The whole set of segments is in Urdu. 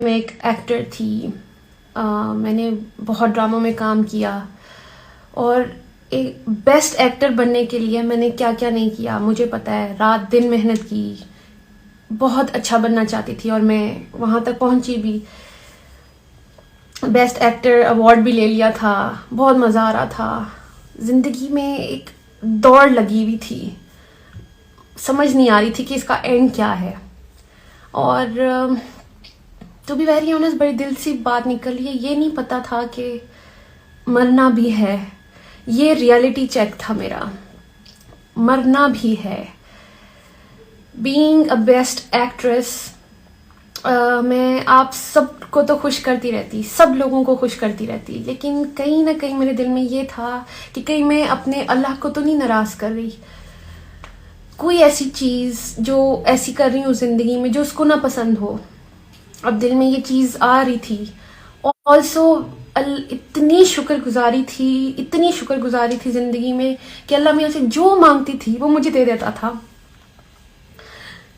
میں ایک ایکٹر تھی. میں نے بہت ڈراموں میں کام کیا اور ایک بیسٹ ایکٹر بننے کے لیے میں نے کیا کیا نہیں کیا مجھے پتہ ہے. رات دن محنت کی, بہت اچھا بننا چاہتی تھی اور میں وہاں تک پہنچی بھی. بیسٹ ایکٹر ایوارڈ بھی لے لیا تھا. بہت مزہ آ رہا تھا. زندگی میں ایک دوڑ لگی ہوئی تھی, سمجھ نہیں آ رہی تھی کہ اس کا اینڈ کیا ہے. اور ٹو بی ویری آنیسٹ بڑی دل سی بات نکل یہ نہیں پتا تھا کہ مرنا بھی ہے. یہ ریئلٹی چیک تھا میرا, مرنا بھی ہے. بینگ اے بیسٹ ایکٹریس, میں آپ سب کو تو خوش کرتی رہتی, سب لوگوں کو خوش کرتی رہتی, لیکن کہیں نہ کہیں میرے دل میں یہ تھا کہ کہیں میں اپنے اللہ کو تو نہیں ناراض کر رہی. کوئی ایسی چیز جو ایسی کر رہی ہوں زندگی میں جو اس کو نہ پسند ہو. اب دل میں یہ چیز آ رہی تھی. آلسو اتنی شکر گزاری تھی زندگی میں کہ اللہ میاں سے جو مانگتی تھی وہ مجھے دے دیتا تھا.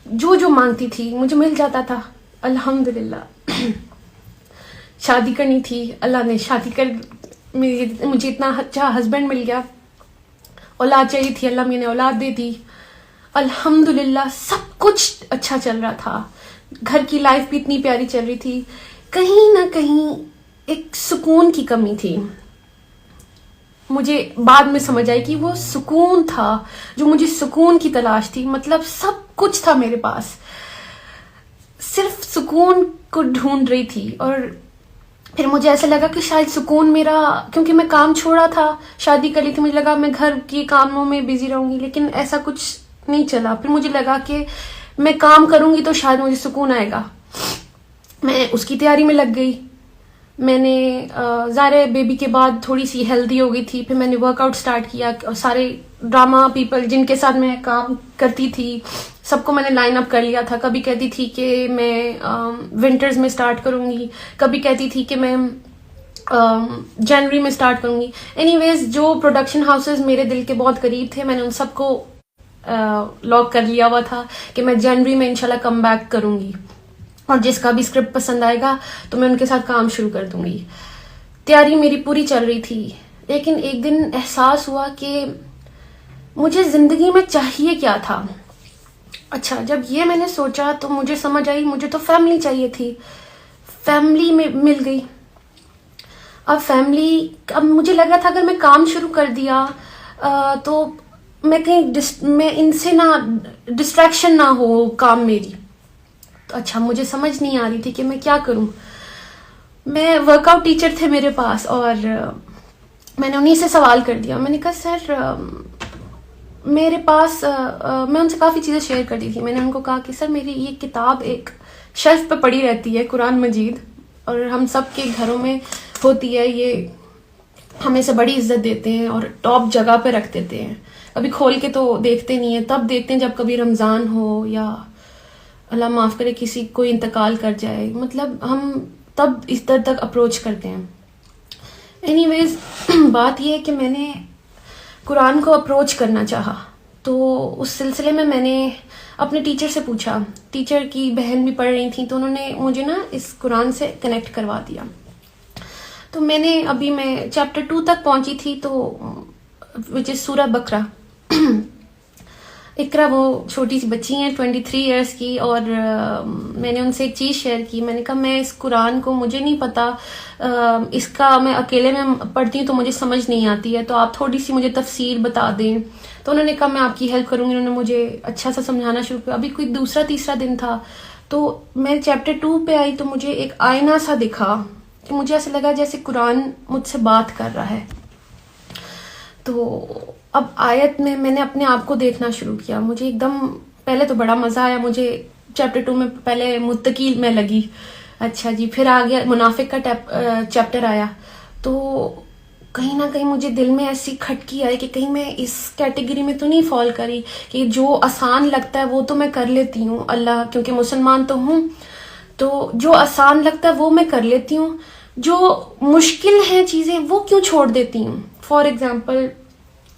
جو مانگتی تھی مجھے مل جاتا تھا, الحمدللہ. شادی کرنی تھی, اللہ نے شادی کر مجھے اتنا اچھا ہسبینڈ مل گیا. اولاد چاہیے تھی, اللہ میاں نے اولاد دے دی, الحمدللہ. سب کچھ اچھا چل رہا تھا, گھر کی لائف بھی اتنی پیاری چل رہی تھی. کہیں نہ کہیں ایک سکون کی کمی تھی. مجھے بعد میں سمجھ آئی کہ وہ سکون تھا جو مجھے سکون کی تلاش تھی. مطلب سب کچھ تھا میرے پاس, صرف سکون کو ڈھونڈ رہی تھی. اور پھر مجھے ایسا لگا کہ شاید سکون میرا, کیونکہ میں کام چھوڑا تھا, شادی کر لی تھی, مجھے لگا میں گھر کے کاموں میں بزی رہوں گی, لیکن ایسا کچھ نہیں چلا. پھر مجھے لگا کہ میں کام کروں گی تو شاید مجھے سکون آئے گا. میں اس کی تیاری میں لگ گئی. میں نے ظاہر بیبی کے بعد تھوڑی سی ہیلدی ہو گئی تھی. پھر میں نے ورک آؤٹ سٹارٹ کیا. سارے ڈرامہ پیپل جن کے ساتھ میں کام کرتی تھی سب کو میں نے لائن اپ کر لیا تھا. کبھی کہتی تھی کہ میں ونٹرز میں سٹارٹ کروں گی, کبھی کہتی تھی کہ میں جنوری میں سٹارٹ کروں گی. اینی ویز جو پروڈکشن ہاؤسز میرے دل کے بہت قریب تھے میں نے ان سب کو لاک کر لیا ہوا تھا کہ میں جنوری میں انشاءاللہ کم بیک کروں گی, اور جس کا بھی اسکرپٹ پسند آئے گا تو میں ان کے ساتھ کام شروع کر دوں گی. تیاری میری پوری چل رہی تھی. لیکن ایک دن احساس ہوا کہ مجھے زندگی میں چاہیے کیا تھا. اچھا, جب یہ میں نے سوچا تو مجھے سمجھ آئی مجھے تو فیملی چاہیے تھی. فیملی میں مل گئی. اب مجھے لگا تھا اگر میں کام شروع کر دیا تو میں کہیں میں ان سے نہ ڈسٹریکشن نہ ہو کام میری. تو اچھا, مجھے سمجھ نہیں آ رہی تھی کہ میں کیا کروں. میں ورک آؤٹ ٹیچر تھے میرے پاس, اور میں نے انہیں سے سوال کر دیا. میں نے کہا سر میرے پاس, میں ان سے کافی چیزیں شیئر کرتی تھی. میں نے ان کو کہا کہ سر میری یہ کتاب ایک شیلف پہ پڑی رہتی ہے, قرآن مجید, اور ہم سب کے گھروں میں ہوتی ہے. یہ ہمیں سے بڑی عزت دیتے ہیں اور ٹاپ جگہ پہ رکھ دیتے ہیں. کبھی کھول کے تو دیکھتے نہیں ہیں, تب دیکھتے ہیں جب کبھی رمضان ہو یا اللہ معاف کرے کسی کوئی انتقال کر جائے. مطلب ہم تب اس در تک اپروچ کرتے ہیں. اینی ویز بات یہ ہے کہ میں نے قرآن کو اپروچ کرنا چاہا. تو اس سلسلے میں نے اپنے ٹیچر سے پوچھا. ٹیچر کی بہن بھی پڑھ رہی تھیں تو انہوں نے مجھے نا اس قرآن سے کنیکٹ کروا دیا. تو میں چیپٹر 2 تک پہنچی تھی, تو وچ از سورہ بقرہ. اقرا وہ چھوٹی سی بچی ہیں 23 ایئرس کی, اور میں نے ان سے ایک چیز شیئر کی. میں نے کہا میں اس قرآن کو مجھے نہیں پتا, اس کا میں اکیلے میں پڑھتی ہوں تو مجھے سمجھ نہیں آتی ہے, تو آپ تھوڑی سی مجھے تفسیر بتا دیں. تو انہوں نے کہا میں آپ کی ہیلپ کروں گی. انہوں نے مجھے اچھا سا سمجھانا شروع کیا. ابھی کوئی دوسرا تیسرا دن تھا تو میں چیپٹر 2 پہ آئی تو مجھے ایک آئینہ سا دکھا کہ مجھے ایسا لگا جیسے قرآن مجھ سے بات کر رہا ہے. تو اب آیت میں نے اپنے آپ کو دیکھنا شروع کیا. مجھے ایک دم پہلے تو بڑا مزہ آیا. مجھے چیپٹر 2 میں پہلے متقی میں لگی. اچھا جی, پھر آ گیا منافق کا چیپٹر آیا. تو کہیں نہ کہیں مجھے دل میں ایسی کھٹکی آئی کہ کہیں میں اس کیٹیگری میں تو نہیں فال کری کہ جو آسان لگتا ہے وہ تو میں کر لیتی ہوں. اللہ, کیونکہ مسلمان تو ہوں, تو جو آسان لگتا ہے وہ میں کر لیتی ہوں, جو مشکل ہیں چیزیں وہ کیوں چھوڑ دیتی ہوں. فار ایگزامپل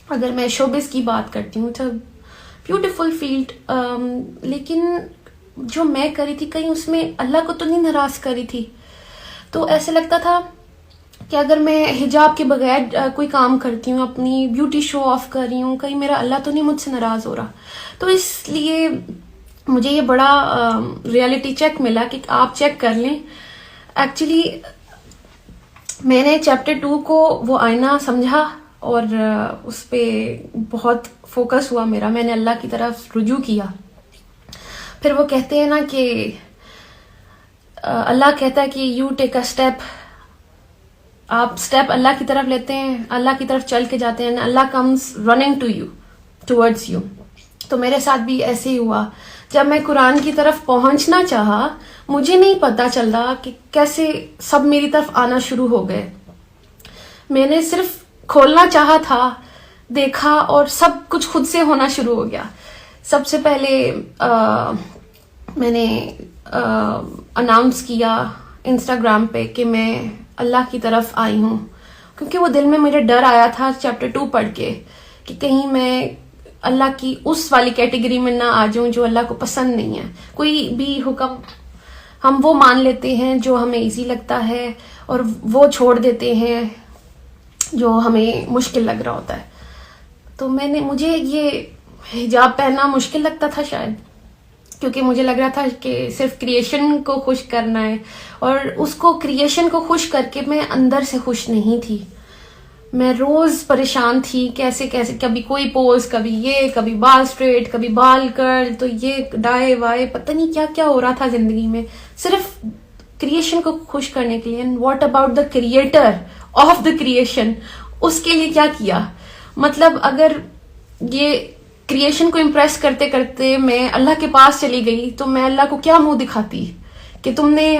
اگر میں شوبز کی بات کرتی ہوں تو بیوٹیفل فیلڈ, لیکن جو میں کری تھی کہیں اس میں اللہ کو تو نہیں ناراض کری تھی. تو ایسے لگتا تھا کہ اگر میں حجاب کے بغیر کوئی کام کرتی ہوں, اپنی بیوٹی شو آف کر رہی ہوں, کہیں میرا اللہ تو نہیں مجھ سے ناراض ہو رہا. تو اس لیے مجھے یہ بڑا ریئلٹی چیک ملا کہ آپ چیک کر لیں. ایکچولی میں نے چیپٹر 2 کو وہ آئینہ سمجھا اور اس پہ بہت فوکس ہوا میرا. میں نے اللہ کی طرف رجوع کیا. پھر وہ کہتے ہیں نا کہ اللہ کہتا ہے کہ یو ٹیک اے اسٹیپ, آپ اسٹیپ اللہ کی طرف لیتے ہیں, اللہ کی طرف چل کے جاتے ہیں, اللہ comes running to you, towards you. تو میرے ساتھ بھی ایسے ہی ہوا. جب میں قرآن کی طرف پہنچنا چاہا, مجھے نہیں پتا چل رہا کہ کیسے سب میری طرف آنا شروع ہو گئے. میں نے صرف کھولنا چاہا تھا, دیکھا اور سب کچھ خود سے ہونا شروع ہو گیا. سب سے پہلے میں نے اناؤنس کیا انسٹاگرام پہ کہ میں اللہ کی طرف آئی ہوں, کیونکہ وہ دل میں میرے ڈر آیا تھا چیپٹر 2 پڑھ کے کہ کہیں میں اللہ کی اس والی کیٹیگری میں نہ آ جاؤں جو اللہ کو پسند نہیں ہے. کوئی بھی حکم ہم وہ مان لیتے ہیں جو ہمیں ایزی لگتا ہے اور وہ چھوڑ دیتے ہیں جو ہمیں مشکل لگ رہا ہوتا ہے. تو مجھے یہ حجاب پہننا مشکل لگتا تھا شاید, کیونکہ مجھے لگ رہا تھا کہ صرف کریشن کو خوش کرنا ہے, اور اس کو کریشن کو خوش کر کے میں اندر سے خوش نہیں تھی. میں روز پریشان تھی کیسے کبھی کوئی پوز, کبھی یہ, کبھی بال اسٹریٹ, کبھی بال کرل, تو یہ ڈائے وائے, پتہ نہیں کیا کیا ہو رہا تھا زندگی میں صرف کریشن کو خوش کرنے کے لیے. And what about the creator of the creation, اس کے لیے کیا کیا؟ مطلب اگر یہ کریشن کو امپریس کرتے کرتے میں اللہ کے پاس چلی گئی تو میں اللہ کو کیا منہ دکھاتی کہ تم نے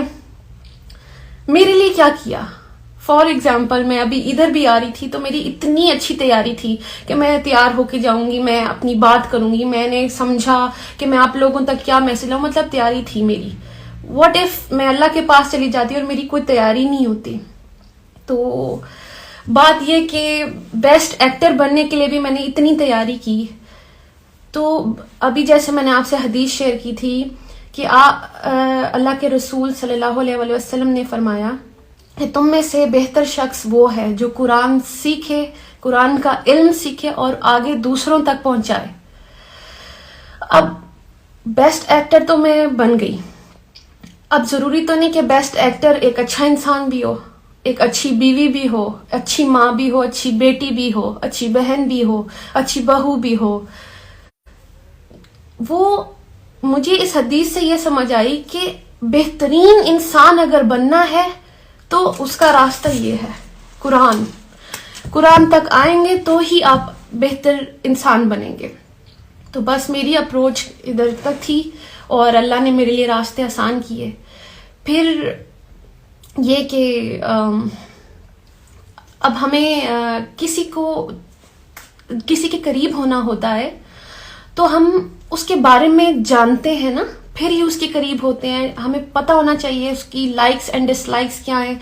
میرے لیے کیا کیا. فار ایگزامپل میں ابھی ادھر بھی آ رہی تھی تو میری اتنی اچھی تیاری تھی کہ میں تیار ہو کے جاؤں گی, میں اپنی بات کروں گی, میں نے سمجھا کہ میں آپ لوگوں تک کیا میسج لاؤں, مطلب تیاری تھی میری. واٹ ایف میں اللہ کے پاس چلی جاتی اور میری کوئی تیاری نہیں ہوتی؟ تو بات یہ کہ بیسٹ ایکٹر بننے کے لیے بھی میں نے اتنی تیاری کی. تو ابھی جیسے میں نے آپ سے حدیث شیئر کی تھی کہ اللہ کے رسول صلی اللہ علیہ وسلم نے فرمایا کہ تم میں سے بہتر شخص وہ ہے جو قرآن سیکھے, قرآن کا علم سیکھے اور آگے دوسروں تک پہنچائے. اب بیسٹ ایکٹر تو میں بن گئی. اب ضروری تو نہیں کہ بیسٹ ایکٹر ایک اچھا انسان بھی ہو, ایک اچھی بیوی بھی ہو, اچھی ماں بھی ہو, اچھی بیٹی بھی ہو, اچھی بہن بھی ہو, اچھی بہو بھی ہو. وہ مجھے اس حدیث سے یہ سمجھ آئی کہ بہترین انسان اگر بننا ہے تو اس کا راستہ یہ ہے, قرآن تک آئیں گے تو ہی آپ بہتر انسان بنیں گے. تو بس میری اپروچ ادھر تک تھی اور اللہ نے میرے لیے راستے آسان کیے. پھر یہ کہ اب ہمیں کسی کے قریب ہونا ہوتا ہے تو ہم اس کے بارے میں جانتے ہیں نا, پھر ہی اس کے قریب ہوتے ہیں. ہمیں پتہ ہونا چاہیے اس کی لائکس اینڈ ڈس لائکس کیا ہیں,